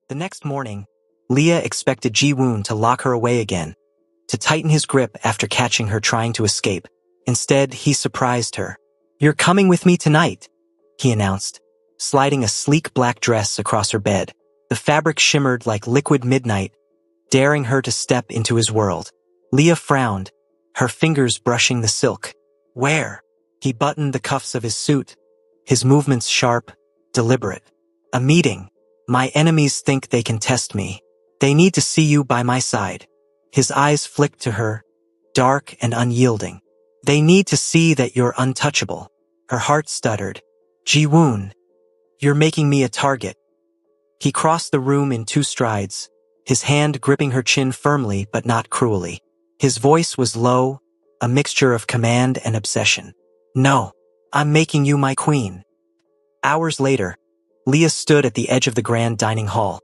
The next morning, Leah expected Ji-woon to lock her away again, to tighten his grip after catching her trying to escape. Instead, he surprised her. "You're coming with me tonight," he announced, sliding a sleek black dress across her bed. The fabric shimmered like liquid midnight, daring her to step into his world. Leah frowned, her fingers brushing the silk. "Where?" He buttoned the cuffs of his suit, his movements sharp, deliberate. "A meeting. My enemies think they can test me. They need to see you by my side." His eyes flicked to her, dark and unyielding. "They need to see that you're untouchable." Her heart stuttered. "Ji-woon, you're making me a target." He crossed the room in 2 strides, his hand gripping her chin firmly but not cruelly. His voice was low, a mixture of command and obsession. "No, I'm making you my queen." Hours later, Leah stood at the edge of the grand dining hall,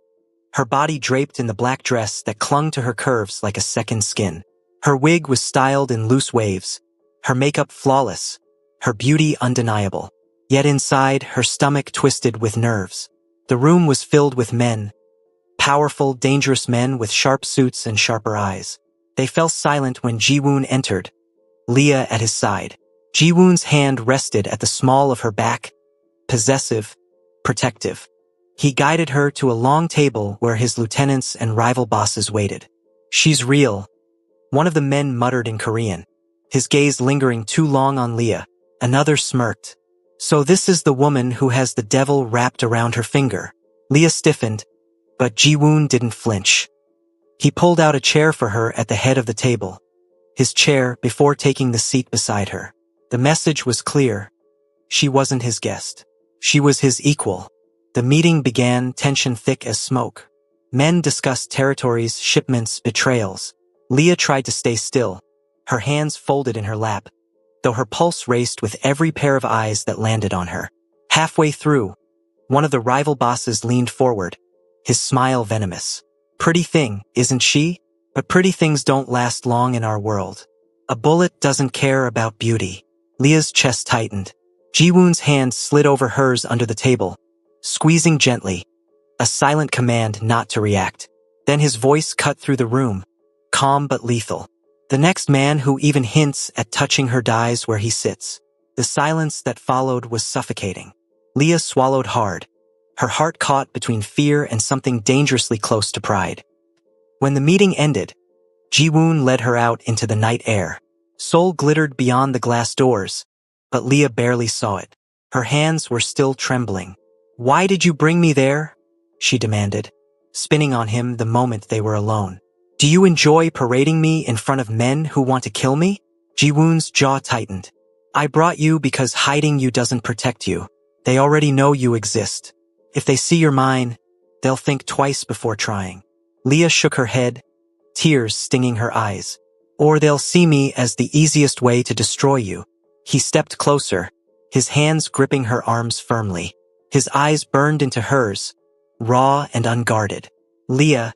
her body draped in the black dress that clung to her curves like a second skin. Her wig was styled in loose waves, her makeup flawless, her beauty undeniable. Yet inside, her stomach twisted with nerves. The room was filled with men, powerful, dangerous men with sharp suits and sharper eyes. They fell silent when Ji-woon entered, Leah at his side. Ji-woon's hand rested at the small of her back, possessive, protective. He guided her to a long table where his lieutenants and rival bosses waited. "She's real," one of the men muttered in Korean, his gaze lingering too long on Leah. Another smirked. "So this is the woman who has the devil wrapped around her finger." Leah stiffened, but Ji-woon didn't flinch. He pulled out a chair for her at the head of the table, his chair before taking the seat beside her. The message was clear. She wasn't his guest. She was his equal. The meeting began, tension thick as smoke. Men discussed territories, shipments, betrayals. Leah tried to stay still, her hands folded in her lap, though her pulse raced with every pair of eyes that landed on her. Halfway through, one of the rival bosses leaned forward, his smile venomous. "Pretty thing, isn't she? But pretty things don't last long in our world. A bullet doesn't care about beauty." Leah's chest tightened. Ji-woon's hand slid over hers under the table, squeezing gently, a silent command not to react. Then his voice cut through the room, calm but lethal. "The next man who even hints at touching her dies where he sits." The silence that followed was suffocating. Leah swallowed hard, her heart caught between fear and something dangerously close to pride. When the meeting ended, Ji-woon led her out into the night air. Seoul glittered beyond the glass doors, but Leah barely saw it. Her hands were still trembling. "Why did you bring me there?" she demanded, spinning on him the moment they were alone. "Do you enjoy parading me in front of men who want to kill me?" Ji-woon's jaw tightened. "I brought you because hiding you doesn't protect you. They already know you exist. If they see you're mine, they'll think twice before trying." Leah shook her head, tears stinging her eyes. "Or they'll see me as the easiest way to destroy you." He stepped closer, his hands gripping her arms firmly. His eyes burned into hers, raw and unguarded. "Leah,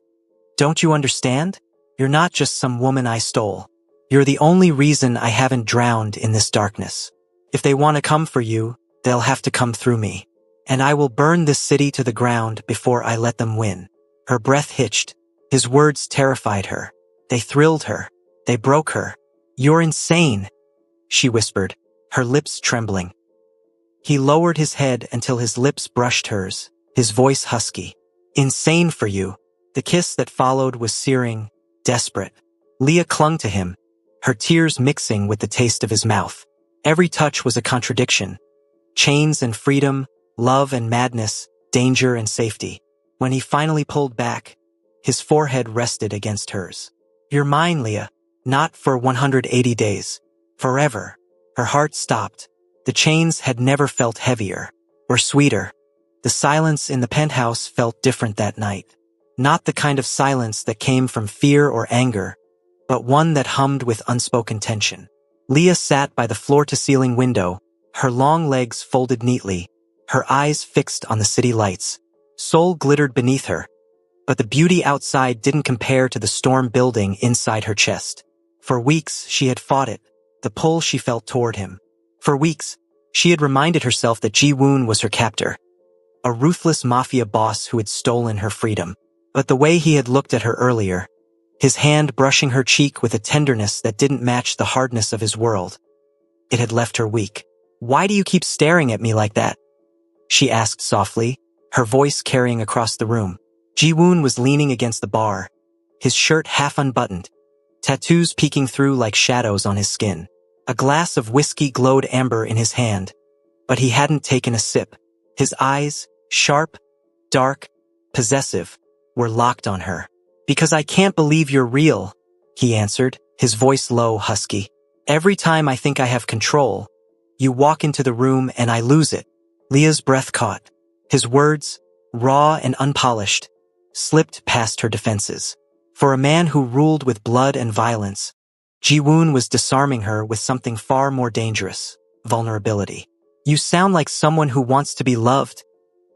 don't you understand? You're not just some woman I stole. You're the only reason I haven't drowned in this darkness. If they want to come for you, they'll have to come through me. And I will burn this city to the ground before I let them win." Her breath hitched. His words terrified her. They thrilled her. They broke her. "You're insane," she whispered, her lips trembling. He lowered his head until his lips brushed hers, his voice husky. "Insane for you." The kiss that followed was searing, desperate. Leah clung to him, her tears mixing with the taste of his mouth. Every touch was a contradiction. Chains and freedom, love and madness, danger and safety. When he finally pulled back, his forehead rested against hers. "You're mine, Leah. Not for 180 days. Forever." Her heart stopped. The chains had never felt heavier, or sweeter. The silence in the penthouse felt different that night. Not the kind of silence that came from fear or anger, but one that hummed with unspoken tension. Leah sat by the floor-to-ceiling window, her long legs folded neatly, her eyes fixed on the city lights. Seoul glittered beneath her, but the beauty outside didn't compare to the storm building inside her chest. For weeks, she had fought it, the pull she felt toward him. For weeks, she had reminded herself that Ji-woon was her captor, a ruthless mafia boss who had stolen her freedom. But the way he had looked at her earlier, his hand brushing her cheek with a tenderness that didn't match the hardness of his world, it had left her weak. "Why do you keep staring at me like that?" she asked softly, her voice carrying across the room. Ji-woon was leaning against the bar, his shirt half unbuttoned, tattoos peeking through like shadows on his skin. A glass of whiskey glowed amber in his hand, but he hadn't taken a sip. His eyes, sharp, dark, possessive, were locked on her. "Because I can't believe you're real," he answered, his voice low, husky. "Every time I think I have control, you walk into the room and I lose it." Leah's breath caught. His words, raw and unpolished, slipped past her defenses. For a man who ruled with blood and violence, Ji-woon was disarming her with something far more dangerous: vulnerability. "You sound like someone who wants to be loved,"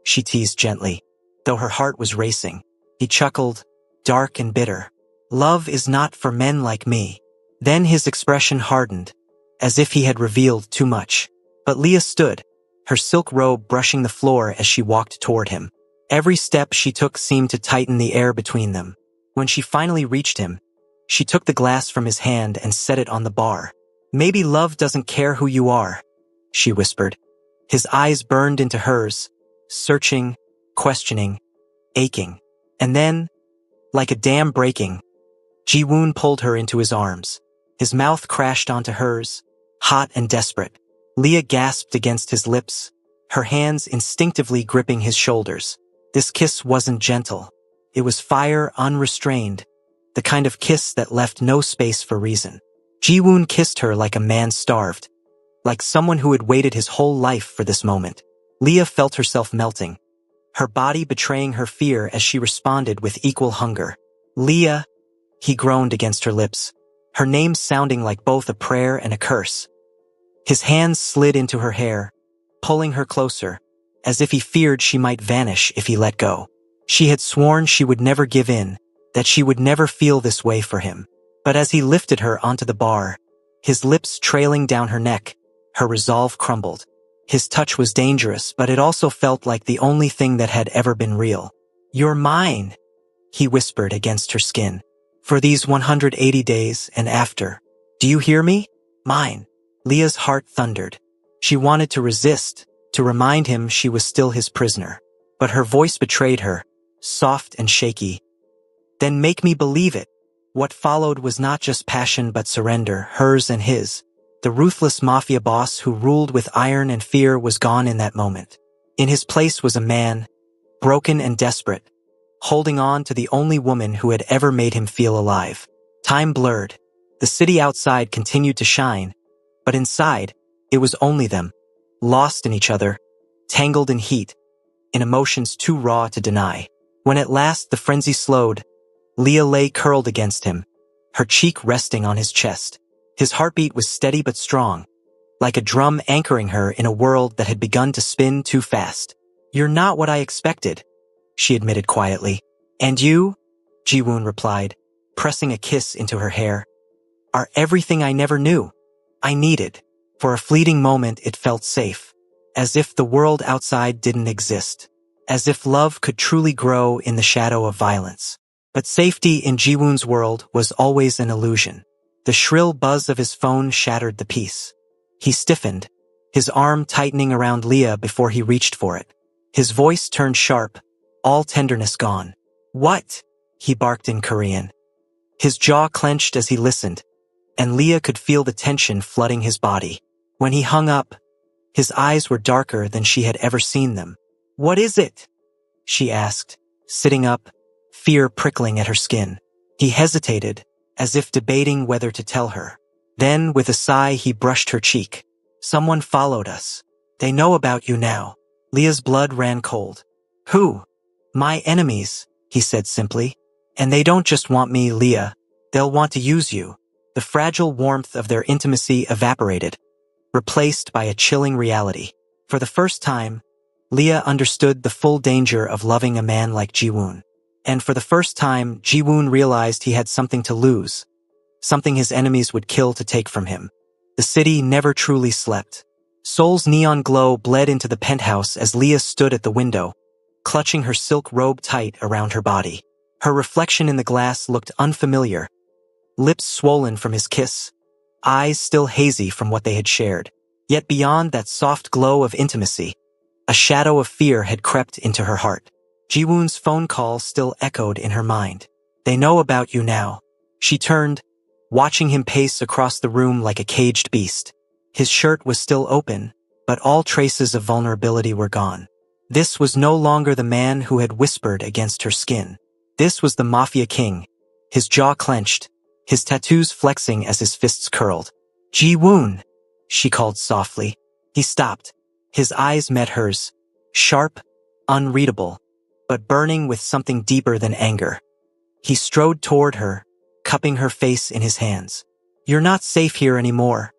she teased gently, though her heart was racing. He chuckled, dark and bitter. "Love is not for men like me." Then his expression hardened, as if he had revealed too much. But Leah stood, her silk robe brushing the floor as she walked toward him. Every step she took seemed to tighten the air between them. When she finally reached him, she took the glass from his hand and set it on the bar. "Maybe love doesn't care who you are," she whispered. His eyes burned into hers, searching, questioning, aching. And then, like a dam breaking, Ji-woon pulled her into his arms. His mouth crashed onto hers, hot and desperate. Leah gasped against his lips, her hands instinctively gripping his shoulders. This kiss wasn't gentle. It was fire unrestrained, the kind of kiss that left no space for reason. Ji-woon kissed her like a man starved, like someone who had waited his whole life for this moment. Leah felt herself melting, her body betraying her fear as she responded with equal hunger. "Leah," he groaned against her lips, her name sounding like both a prayer and a curse. His hands slid into her hair, pulling her closer, as if he feared she might vanish if he let go. She had sworn she would never give in, that she would never feel this way for him. But as he lifted her onto the bar, his lips trailing down her neck, her resolve crumbled. His touch was dangerous, but it also felt like the only thing that had ever been real. "You're mine," he whispered against her skin. "For these 180 days and after. Do you hear me? Mine." Leah's heart thundered. She wanted to resist, to remind him she was still his prisoner. But her voice betrayed her, soft and shaky. "Then make me believe it." What followed was not just passion but surrender, hers and his. The ruthless mafia boss who ruled with iron and fear was gone in that moment. In his place was a man, broken and desperate, holding on to the only woman who had ever made him feel alive. Time blurred. The city outside continued to shine, but inside, it was only them, lost in each other, tangled in heat, in emotions too raw to deny. When at last the frenzy slowed, Leah lay curled against him, her cheek resting on his chest. His heartbeat was steady but strong, like a drum anchoring her in a world that had begun to spin too fast. "You're not what I expected," she admitted quietly. "And you," Ji-woon replied, pressing a kiss into her hair, "are everything I never knew, I needed." For a fleeting moment it felt safe, as if the world outside didn't exist, as if love could truly grow in the shadow of violence. But safety in Ji-woon's world was always an illusion. The shrill buzz of his phone shattered the peace. He stiffened, his arm tightening around Leah before he reached for it. His voice turned sharp, all tenderness gone. "What?" he barked in Korean. His jaw clenched as he listened, and Leah could feel the tension flooding his body. When he hung up, his eyes were darker than she had ever seen them. "What is it?" she asked, sitting up, fear prickling at her skin. He hesitated, as if debating whether to tell her. Then, with a sigh, he brushed her cheek. "Someone followed us. They know about you now." Leah's blood ran cold. "Who?" "My enemies," he said simply. "And they don't just want me, Leah. They'll want to use you." The fragile warmth of their intimacy evaporated, replaced by a chilling reality. For the first time, Leah understood the full danger of loving a man like Ji-woon. And for the first time, Ji-woon realized he had something to lose, something his enemies would kill to take from him. The city never truly slept. Seoul's neon glow bled into the penthouse as Leah stood at the window, clutching her silk robe tight around her body. Her reflection in the glass looked unfamiliar, lips swollen from his kiss, eyes still hazy from what they had shared. Yet beyond that soft glow of intimacy, a shadow of fear had crept into her heart. Jiwoon's phone call still echoed in her mind. "They know about you now." She turned, watching him pace across the room like a caged beast. His shirt was still open, but all traces of vulnerability were gone. This was no longer the man who had whispered against her skin. This was the Mafia king, his jaw clenched, his tattoos flexing as his fists curled. "Ji-woon," she called softly. He stopped. His eyes met hers, sharp, unreadable, but burning with something deeper than anger. He strode toward her, cupping her face in his hands. "You're not safe here anymore,"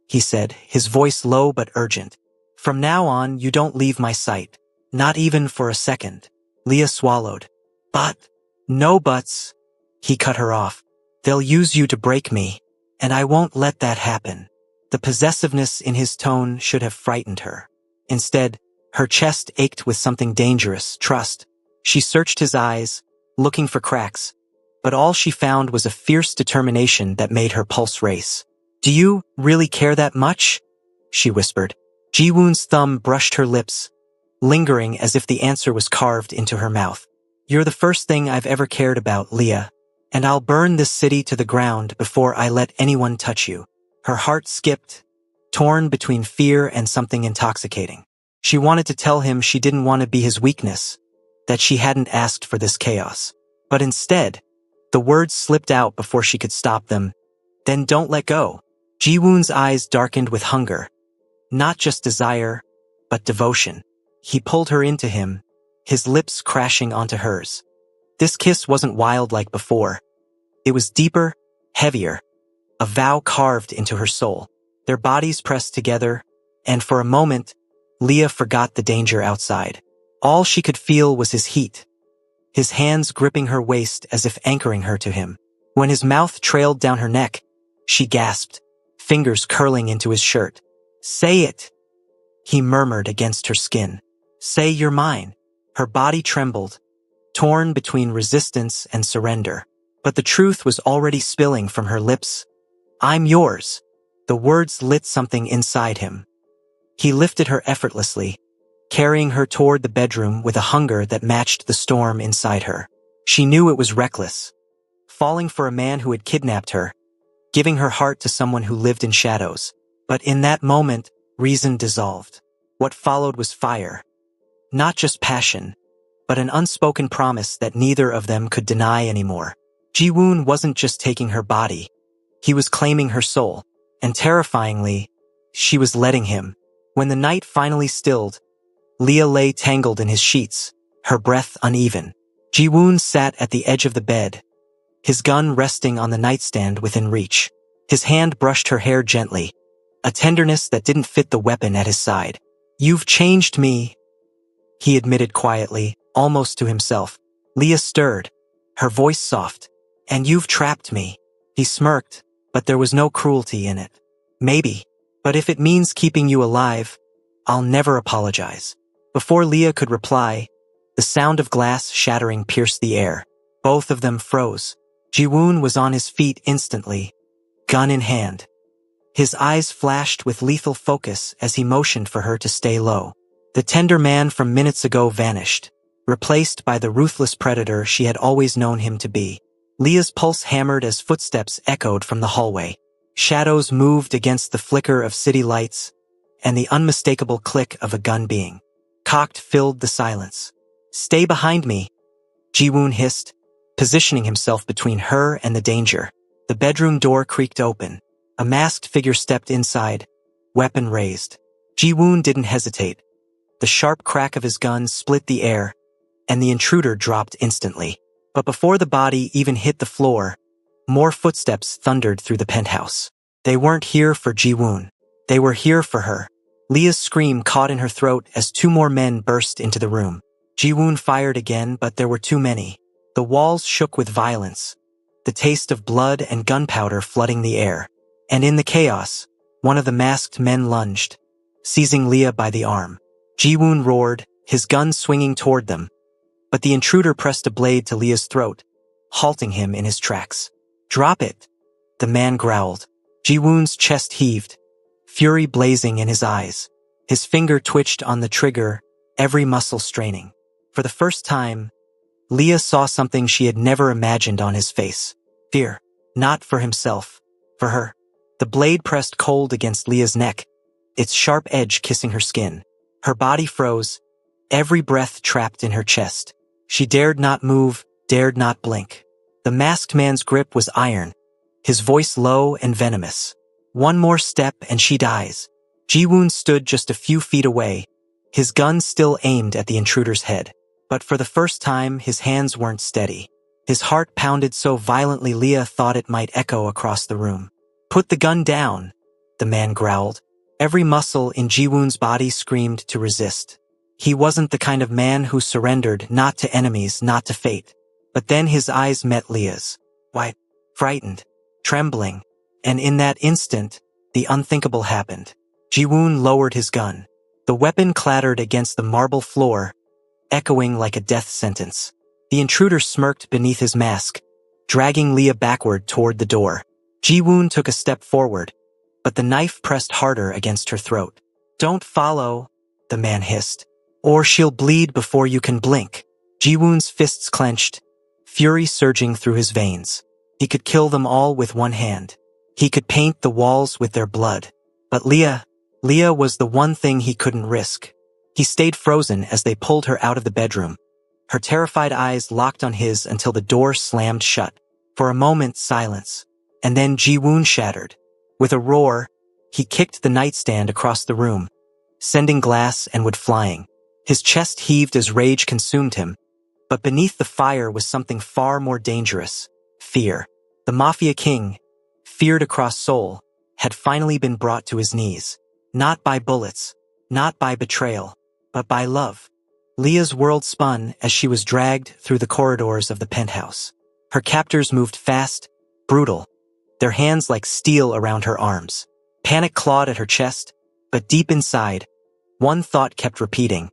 he said, his voice low but urgent. "From now on, you don't leave my sight. Not even for a second." Leah swallowed. "But..." "No buts," he cut her off. "They'll use you to break me, and I won't let that happen." The possessiveness in his tone should have frightened her. Instead, her chest ached with something dangerous, trust. She searched his eyes, looking for cracks, but all she found was a fierce determination that made her pulse race. "Do you really care that much?" she whispered. Ji-woon's thumb brushed her lips, lingering as if the answer was carved into her mouth. "You're the first thing I've ever cared about, Leah, and I'll burn this city to the ground before I let anyone touch you." Her heart skipped, torn between fear and something intoxicating. She wanted to tell him she didn't want to be his weakness, that she hadn't asked for this chaos. But instead, the words slipped out before she could stop them. "Then don't let go." Ji-woon's eyes darkened with hunger. Not just desire, but devotion. He pulled her into him, his lips crashing onto hers. This kiss wasn't wild like before. It was deeper, heavier, a vow carved into her soul. Their bodies pressed together, and for a moment, Leah forgot the danger outside. All she could feel was his heat, his hands gripping her waist as if anchoring her to him. When his mouth trailed down her neck, she gasped, fingers curling into his shirt. "Say it," he murmured against her skin. "Say you're mine." Her body trembled, torn between resistance and surrender. But the truth was already spilling from her lips. "I'm yours." The words lit something inside him. He lifted her effortlessly, carrying her toward the bedroom with a hunger that matched the storm inside her. She knew it was reckless, falling for a man who had kidnapped her, giving her heart to someone who lived in shadows. But in that moment, reason dissolved. What followed was fire. Not just passion, but an unspoken promise that neither of them could deny anymore. Ji-woon wasn't just taking her body. He was claiming her soul, and terrifyingly, she was letting him. When the night finally stilled, Leah lay tangled in his sheets, her breath uneven. Ji-woon sat at the edge of the bed, his gun resting on the nightstand within reach. His hand brushed her hair gently, a tenderness that didn't fit the weapon at his side. "You've changed me," he admitted quietly, almost to himself. Leah stirred, her voice soft. "And you've trapped me." He smirked, but there was no cruelty in it. "Maybe, but if it means keeping you alive, I'll never apologize." Before Leah could reply, the sound of glass shattering pierced the air. Both of them froze. Ji-woon was on his feet instantly, gun in hand. His eyes flashed with lethal focus as he motioned for her to stay low. The tender man from minutes ago vanished, replaced by the ruthless predator she had always known him to be. Leah's pulse hammered as footsteps echoed from the hallway. Shadows moved against the flicker of city lights, and the unmistakable click of a gun being cocked filled the silence. "Stay behind me," Ji-woon hissed, positioning himself between her and the danger. The bedroom door creaked open. A masked figure stepped inside, weapon raised. Ji-woon didn't hesitate. The sharp crack of his gun split the air, and the intruder dropped instantly. But before the body even hit the floor, more footsteps thundered through the penthouse. They weren't here for Ji-woon. They were here for her. Leah's scream caught in her throat as two more men burst into the room. Ji-woon fired again, but there were too many. The walls shook with violence, the taste of blood and gunpowder flooding the air. And in the chaos, one of the masked men lunged, seizing Leah by the arm. Ji-woon roared, his gun swinging toward them. But the intruder pressed a blade to Leah's throat, halting him in his tracks. "Drop it," the man growled. Ji-woon's chest heaved, fury blazing in his eyes. His finger twitched on the trigger, every muscle straining. For the first time, Leah saw something she had never imagined on his face. Fear. Not for himself. For her. The blade pressed cold against Leah's neck, its sharp edge kissing her skin. Her body froze, every breath trapped in her chest. She dared not move, dared not blink. The masked man's grip was iron, his voice low and venomous. One more step and she dies. Ji-woon stood just a few feet away, his gun still aimed at the intruder's head. But for the first time, his hands weren't steady. His heart pounded so violently Leah thought it might echo across the room. "Put the gun down," the man growled. Every muscle in Ji-woon's body screamed to resist. He wasn't the kind of man who surrendered, not to enemies, not to fate. But then his eyes met Leah's. White, frightened, trembling. And in that instant, the unthinkable happened. Ji-woon lowered his gun. The weapon clattered against the marble floor, echoing like a death sentence. The intruder smirked beneath his mask, dragging Leah backward toward the door. Ji-woon took a step forward, but the knife pressed harder against her throat. "Don't follow," the man hissed, "or she'll bleed before you can blink." Ji-woon's fists clenched, fury surging through his veins. He could kill them all with one hand. He could paint the walls with their blood. But Leah was the one thing he couldn't risk. He stayed frozen as they pulled her out of the bedroom. Her terrified eyes locked on his until the door slammed shut. For a moment, silence. And then Ji-woon shattered. With a roar, he kicked the nightstand across the room, sending glass and wood flying. His chest heaved as rage consumed him. But beneath the fire was something far more dangerous. Fear. The Mafia king, feared across Seoul, had finally been brought to his knees. Not by bullets, not by betrayal, but by love. Leah's world spun as she was dragged through the corridors of the penthouse. Her captors moved fast, brutal, their hands like steel around her arms. Panic clawed at her chest, but deep inside, one thought kept repeating.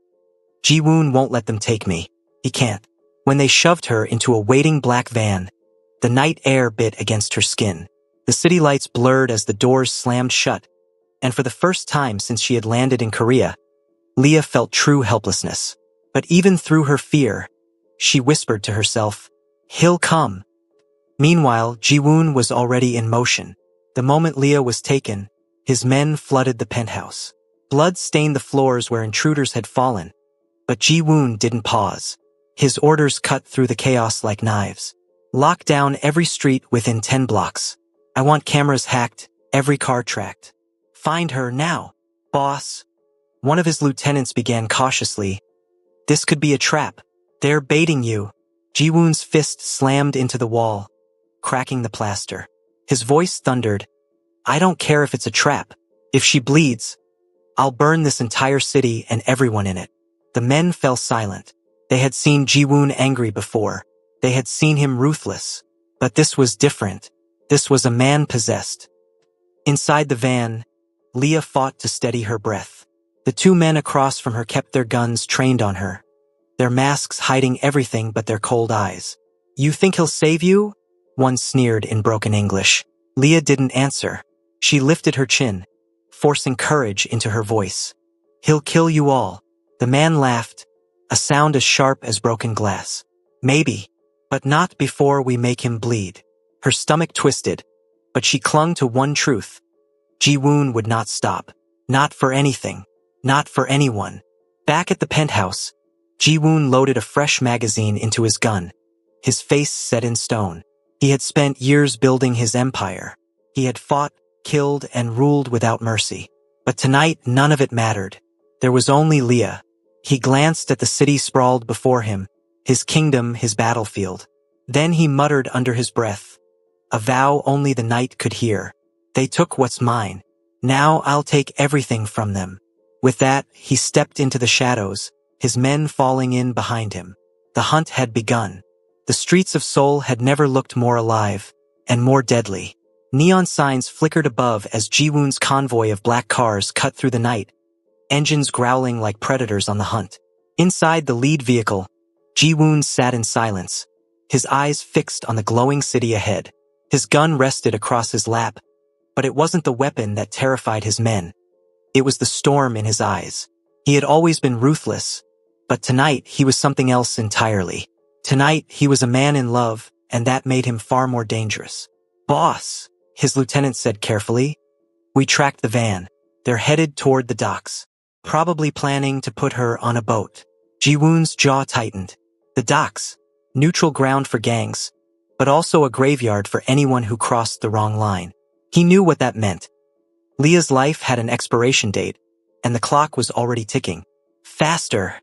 Ji-woon won't let them take me. He can't. When they shoved her into a waiting black van, the night air bit against her skin. The city lights blurred as the doors slammed shut, and for the first time since she had landed in Korea, Leah felt true helplessness. But even through her fear, she whispered to herself, "He'll come." Meanwhile, Ji-woon was already in motion. The moment Leah was taken, his men flooded the penthouse. Blood stained the floors where intruders had fallen, but Ji-woon didn't pause. His orders cut through the chaos like knives. Lock down every street within 10 blocks. I want cameras hacked, every car tracked. Find her now, boss. One of his lieutenants began cautiously. This could be a trap. They're baiting you. Ji-woon's fist slammed into the wall, cracking the plaster. His voice thundered. I don't care if it's a trap. If she bleeds, I'll burn this entire city and everyone in it. The men fell silent. They had seen Ji-woon angry before. They had seen him ruthless. But this was different. This was a man possessed. Inside the van, Leah fought to steady her breath. The two men across from her kept their guns trained on her, their masks hiding everything but their cold eyes. You think he'll save you? One sneered in broken English. Leah didn't answer. She lifted her chin, forcing courage into her voice. He'll kill you all. The man laughed, a sound as sharp as broken glass. Maybe, but not before we make him bleed. Her stomach twisted, but she clung to one truth. Ji-woon would not stop. Not for anything. Not for anyone. Back at the penthouse, Ji-woon loaded a fresh magazine into his gun, his face set in stone. He had spent years building his empire. He had fought, killed, and ruled without mercy. But tonight, none of it mattered. There was only Leah. He glanced at the city sprawled before him, his kingdom, his battlefield. Then he muttered under his breath, a vow only the night could hear. They took what's mine. Now I'll take everything from them. With that, he stepped into the shadows, his men falling in behind him. The hunt had begun. The streets of Seoul had never looked more alive, and more deadly. Neon signs flickered above as Ji-woon's convoy of black cars cut through the night, engines growling like predators on the hunt. Inside the lead vehicle, Ji-woon sat in silence, his eyes fixed on the glowing city ahead. His gun rested across his lap, but it wasn't the weapon that terrified his men. It was the storm in his eyes. He had always been ruthless, but tonight he was something else entirely. Tonight he was a man in love, and that made him far more dangerous. "Boss," his lieutenant said carefully. "We tracked the van. They're headed toward the docks, probably planning to put her on a boat." Ji-woon's jaw tightened. The docks, neutral ground for gangs, but also a graveyard for anyone who crossed the wrong line. He knew what that meant. Leah's life had an expiration date, and the clock was already ticking. "Faster,"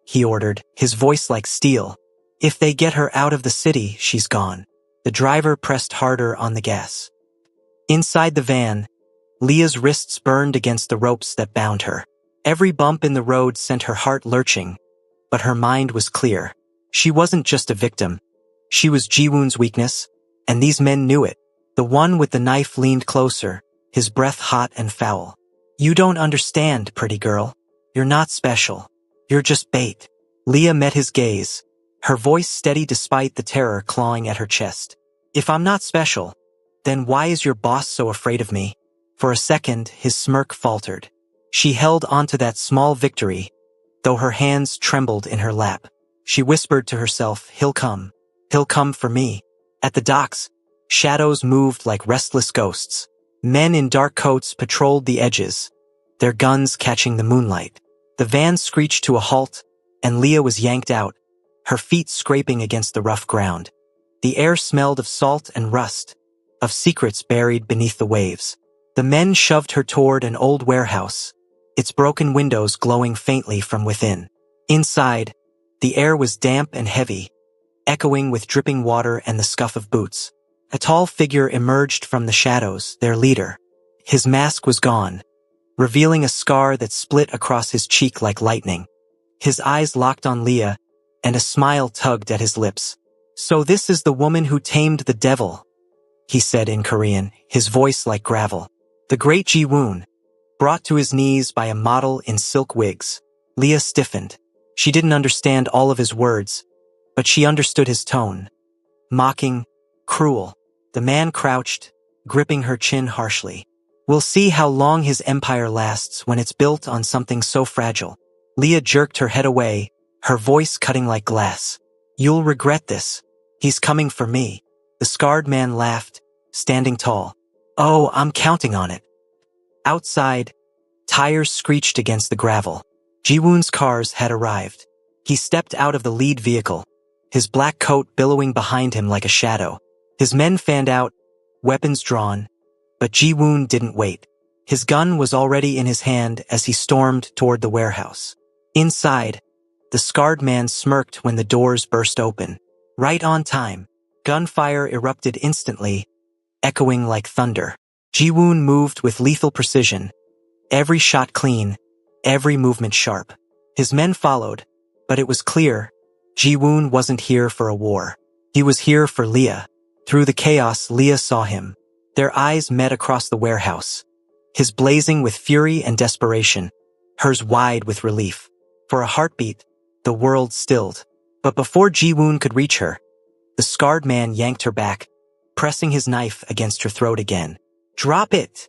he ordered, his voice like steel. "If they get her out of the city, she's gone." The driver pressed harder on the gas. Inside the van, Leah's wrists burned against the ropes that bound her. Every bump in the road sent her heart lurching, but her mind was clear. She wasn't just a victim. She was Ji-woon's weakness, and these men knew it. The one with the knife leaned closer, his breath hot and foul. "You don't understand, pretty girl. You're not special. You're just bait." Leah met his gaze, her voice steady despite the terror clawing at her chest. "If I'm not special, then why is your boss so afraid of me?" For a second, his smirk faltered. She held onto that small victory, though her hands trembled in her lap. She whispered to herself, He'll come for me." At the docks, shadows moved like restless ghosts. Men in dark coats patrolled the edges, their guns catching the moonlight. The van screeched to a halt, and Leah was yanked out, her feet scraping against the rough ground. The air smelled of salt and rust, of secrets buried beneath the waves. The men shoved her toward an old warehouse, its broken windows glowing faintly from within. Inside, the air was damp and heavy, echoing with dripping water and the scuff of boots. A tall figure emerged from the shadows, their leader. His mask was gone, revealing a scar that split across his cheek like lightning. His eyes locked on Leah, and a smile tugged at his lips. "So this is the woman who tamed the devil," he said in Korean, his voice like gravel. The great Ji-woon, brought to his knees by a model in silk wigs. Leah stiffened. She didn't understand all of his words, but she understood his tone. Mocking, cruel. The man crouched, gripping her chin harshly. "We'll see how long his empire lasts when it's built on something so fragile." Leah jerked her head away, her voice cutting like glass. "You'll regret this. He's coming for me." The scarred man laughed, standing tall. "Oh, I'm counting on it." Outside, tires screeched against the gravel. Ji-woon's cars had arrived. He stepped out of the lead vehicle, his black coat billowing behind him like a shadow. His men fanned out, weapons drawn, but Ji-woon didn't wait. His gun was already in his hand as he stormed toward the warehouse. Inside, the scarred man smirked when the doors burst open. Right on time, gunfire erupted instantly, echoing like thunder. Ji-woon moved with lethal precision, every shot clean, every movement sharp. His men followed, but it was clear, Ji-woon wasn't here for a war. He was here for Leah. Through the chaos, Leah saw him. Their eyes met across the warehouse, his blazing with fury and desperation, hers wide with relief. For a heartbeat, the world stilled. But before Ji-woon could reach her, the scarred man yanked her back, pressing his knife against her throat again. "Drop it!"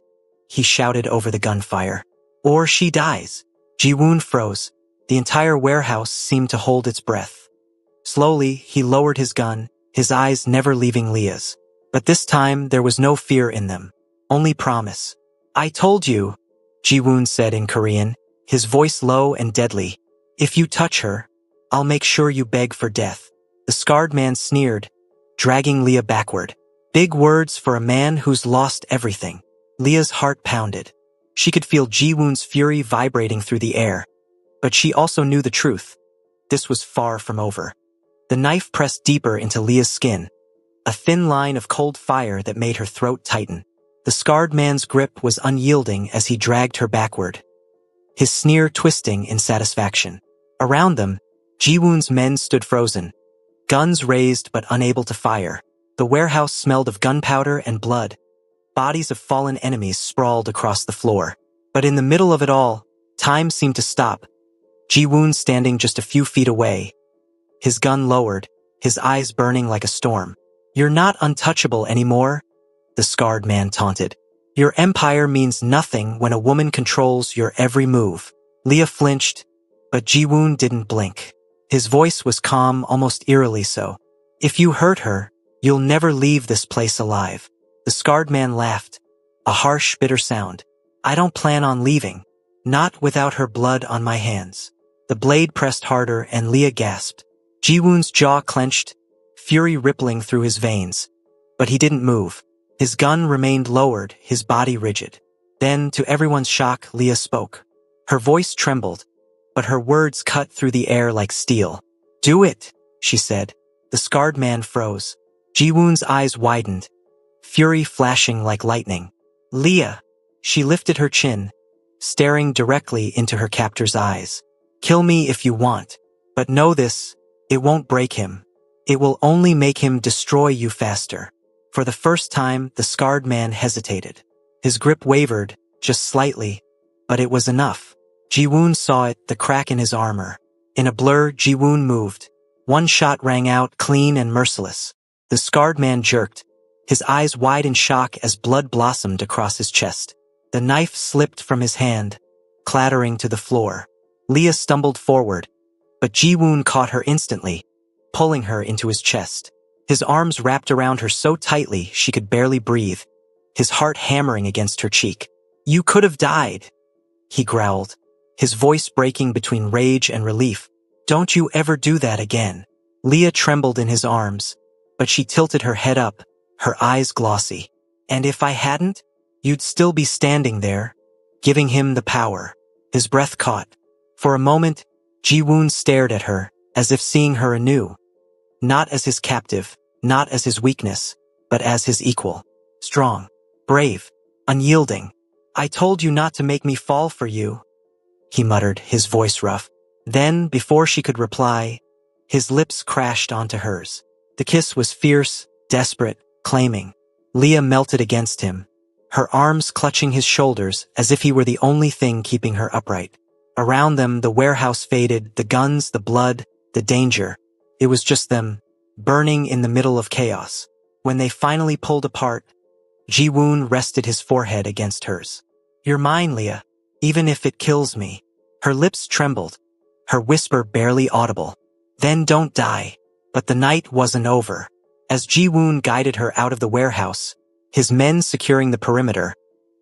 he shouted over the gunfire. "Or she dies." Ji-woon froze. The entire warehouse seemed to hold its breath. Slowly, he lowered his gun, his eyes never leaving Leah's. But this time, there was no fear in them, only promise. "I told you," Ji-woon said in Korean, his voice low and deadly. "If you touch her, I'll make sure you beg for death." The scarred man sneered, dragging Leah backward. Big words for a man who's lost everything. Leah's heart pounded. She could feel Ji-woon's fury vibrating through the air. But she also knew the truth. This was far from over. The knife pressed deeper into Leah's skin, a thin line of cold fire that made her throat tighten. The scarred man's grip was unyielding as he dragged her backward, his sneer twisting in satisfaction. Around them, Ji-woon's men stood frozen, guns raised but unable to fire. The warehouse smelled of gunpowder and blood. Bodies of fallen enemies sprawled across the floor. But in the middle of it all, time seemed to stop. Ji-woon standing just a few feet away, his gun lowered, his eyes burning like a storm. "You're not untouchable anymore," the scarred man taunted. "Your empire means nothing when a woman controls your every move." Leah flinched, but Ji-woon didn't blink. His voice was calm, almost eerily so. "If you hurt her, you'll never leave this place alive." The scarred man laughed, a harsh, bitter sound. "I don't plan on leaving. Not without her blood on my hands." The blade pressed harder and Leah gasped. Ji-woon's jaw clenched, fury rippling through his veins. But he didn't move. His gun remained lowered, his body rigid. Then, to everyone's shock, Leah spoke. Her voice trembled, but her words cut through the air like steel. "Do it," she said. The scarred man froze. Ji-woon's eyes widened, fury flashing like lightning. "Leah." She lifted her chin, staring directly into her captor's eyes. "Kill me if you want, but know this, it won't break him. It will only make him destroy you faster." For the first time, the scarred man hesitated. His grip wavered, just slightly, but it was enough. Ji-woon saw it, the crack in his armor. In a blur, Ji-woon moved. One shot rang out, clean and merciless. The scarred man jerked, his eyes wide in shock as blood blossomed across his chest. The knife slipped from his hand, clattering to the floor. Leah stumbled forward, but Ji-woon caught her instantly, pulling her into his chest. His arms wrapped around her so tightly she could barely breathe, his heart hammering against her cheek. "You could have died," he growled, his voice breaking between rage and relief. "Don't you ever do that again." Leah trembled in his arms, but she tilted her head up, her eyes glossy. "And if I hadn't, you'd still be standing there, giving him the power." His breath caught. For a moment, Ji-woon stared at her, as if seeing her anew. Not as his captive, not as his weakness, but as his equal. Strong, brave, unyielding. "I told you not to make me fall for you," he muttered, his voice rough. Then, before she could reply, his lips crashed onto hers. The kiss was fierce, desperate, claiming. Leah melted against him, her arms clutching his shoulders as if he were the only thing keeping her upright. Around them, the warehouse faded, the guns, the blood, the danger. It was just them, burning in the middle of chaos. When they finally pulled apart, Ji-woon rested his forehead against hers. "You're mine, Leah, even if it kills me." Her lips trembled, her whisper barely audible. "Then don't die." But the night wasn't over. As Ji-woon guided her out of the warehouse, his men securing the perimeter,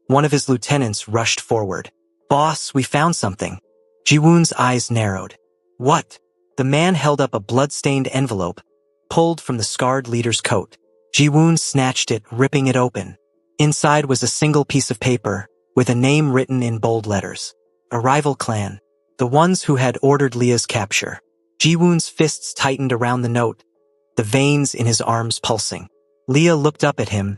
one of his lieutenants rushed forward. "Boss, we found something." Ji-woon's eyes narrowed. "What?" The man held up a blood-stained envelope, pulled from the scarred leader's coat. Ji-woon snatched it, ripping it open. Inside was a single piece of paper, with a name written in bold letters. A rival clan. The ones who had ordered Leah's capture. Ji-woon's fists tightened around the note, the veins in his arms pulsing. Leah looked up at him,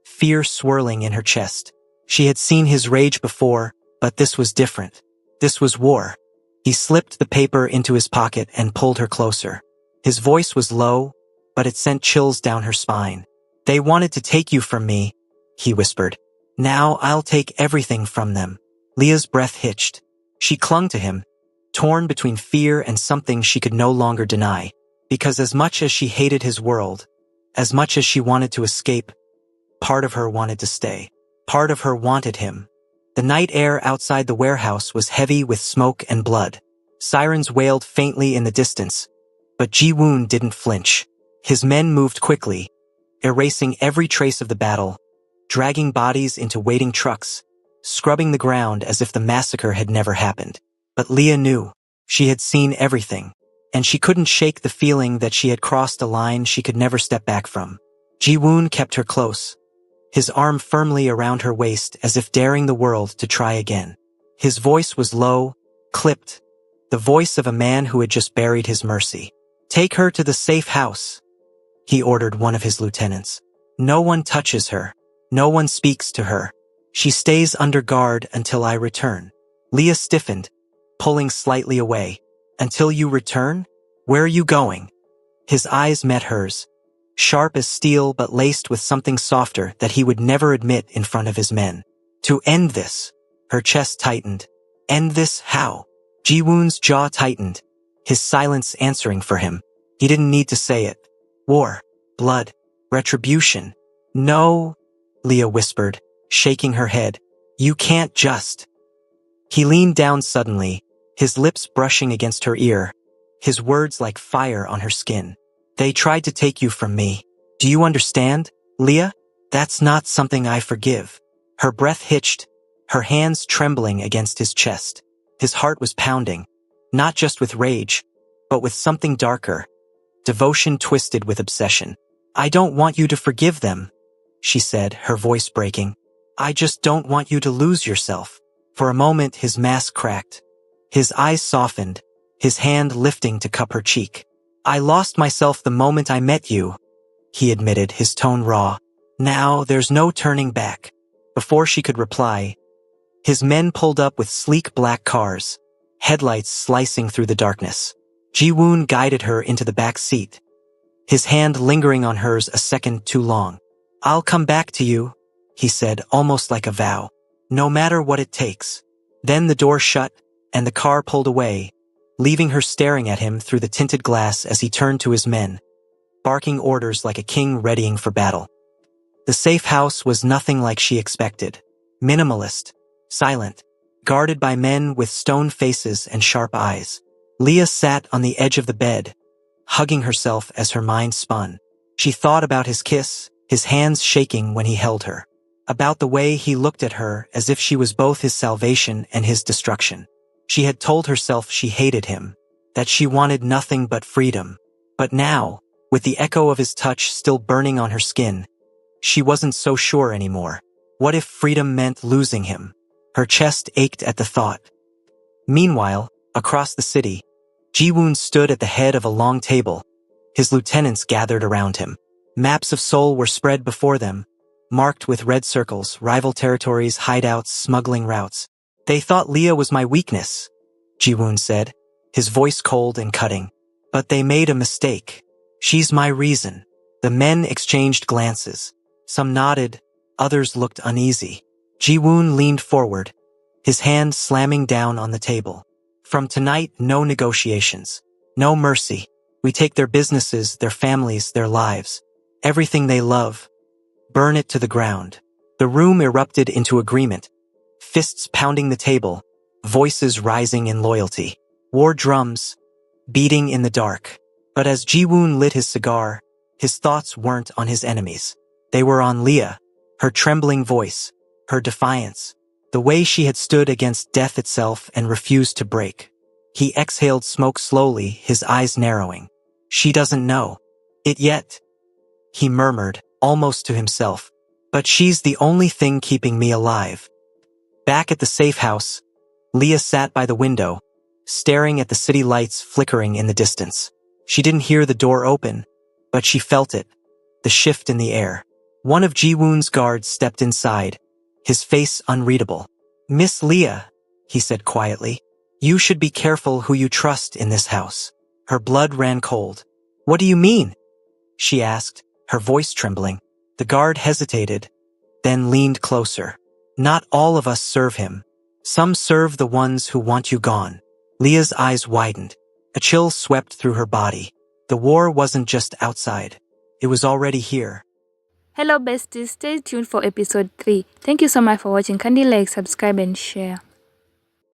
fear swirling in her chest. She had seen his rage before, but this was different. This was war. He slipped the paper into his pocket and pulled her closer. His voice was low, but it sent chills down her spine. "They wanted to take you from me," he whispered. "Now I'll take everything from them." Leah's breath hitched. She clung to him, torn between fear and something she could no longer deny. Because as much as she hated his world, as much as she wanted to escape, part of her wanted to stay. Part of her wanted him. The night air outside the warehouse was heavy with smoke and blood. Sirens wailed faintly in the distance, but Ji-woon didn't flinch. His men moved quickly, erasing every trace of the battle, dragging bodies into waiting trucks, scrubbing the ground as if the massacre had never happened. But Leah knew. She had seen everything, and she couldn't shake the feeling that she had crossed a line she could never step back from. Ji-woon kept her close, his arm firmly around her waist as if daring the world to try again. His voice was low, clipped, the voice of a man who had just buried his mercy. "Take her to the safe house," he ordered one of his lieutenants. "No one touches her. No one speaks to her. She stays under guard until I return." Leah stiffened, pulling slightly away. "Until you return? Where are you going?" His eyes met hers, sharp as steel but laced with something softer that he would never admit in front of his men. "To end this." Her chest tightened. "End this how?" Ji-woon's jaw tightened, his silence answering for him. He didn't need to say it. War, blood, retribution. No, Leah whispered, shaking her head. You can't just. He leaned down suddenly, his lips brushing against her ear, his words like fire on her skin. They tried to take you from me. Do you understand, Leah? That's not something I forgive. Her breath hitched, her hands trembling against his chest. His heart was pounding, not just with rage, but with something darker. Devotion twisted with obsession. I don't want you to forgive them, she said, her voice breaking. I just don't want you to lose yourself. For a moment his mask cracked. His eyes softened, his hand lifting to cup her cheek. I lost myself the moment I met you, he admitted, his tone raw. Now there's no turning back. Before she could reply, his men pulled up with sleek black cars, headlights slicing through the darkness. Ji-woon guided her into the back seat, his hand lingering on hers a second too long. I'll come back to you, he said, almost like a vow. No matter what it takes. Then the door shut, and the car pulled away, leaving her staring at him through the tinted glass as he turned to his men, barking orders like a king readying for battle. The safe house was nothing like she expected. Minimalist, silent, guarded by men with stone faces and sharp eyes. Leah sat on the edge of the bed, hugging herself as her mind spun. She thought about his kiss, his hands shaking when he held her. About the way he looked at her as if she was both his salvation and his destruction. She had told herself she hated him, that she wanted nothing but freedom. But now, with the echo of his touch still burning on her skin, she wasn't so sure anymore. What if freedom meant losing him? Her chest ached at the thought. Meanwhile, across the city, Ji-woon stood at the head of a long table. His lieutenants gathered around him. Maps of Seoul were spread before them, marked with red circles, rival territories, hideouts, smuggling routes. They thought Leah was my weakness, Ji-woon said, his voice cold and cutting. But they made a mistake. She's my reason. The men exchanged glances. Some nodded, others looked uneasy. Ji-woon leaned forward, his hand slamming down on the table. From tonight, no negotiations. No mercy. We take their businesses, their families, their lives. Everything they love. Burn it to the ground. The room erupted into agreement. Fists pounding the table, voices rising in loyalty. War drums, beating in the dark. But as Ji-woon lit his cigar, his thoughts weren't on his enemies. They were on Leah, her trembling voice, her defiance, the way she had stood against death itself and refused to break. He exhaled smoke slowly, his eyes narrowing. She doesn't know it yet, he murmured, almost to himself. But she's the only thing keeping me alive. Back at the safe house, Leah sat by the window, staring at the city lights flickering in the distance. She didn't hear the door open, but she felt it, the shift in the air. One of Ji-woon's guards stepped inside, his face unreadable. Miss Leah, he said quietly, you should be careful who you trust in this house. Her blood ran cold. What do you mean? She asked, her voice trembling. The guard hesitated, then leaned closer. Not all of us serve him. Some serve the ones who want you gone. Leah's eyes widened. A chill swept through her body. The war wasn't just outside. It was already here. Hello besties, stay tuned for episode 3. Thank you so much for watching. Kindly like, subscribe and share.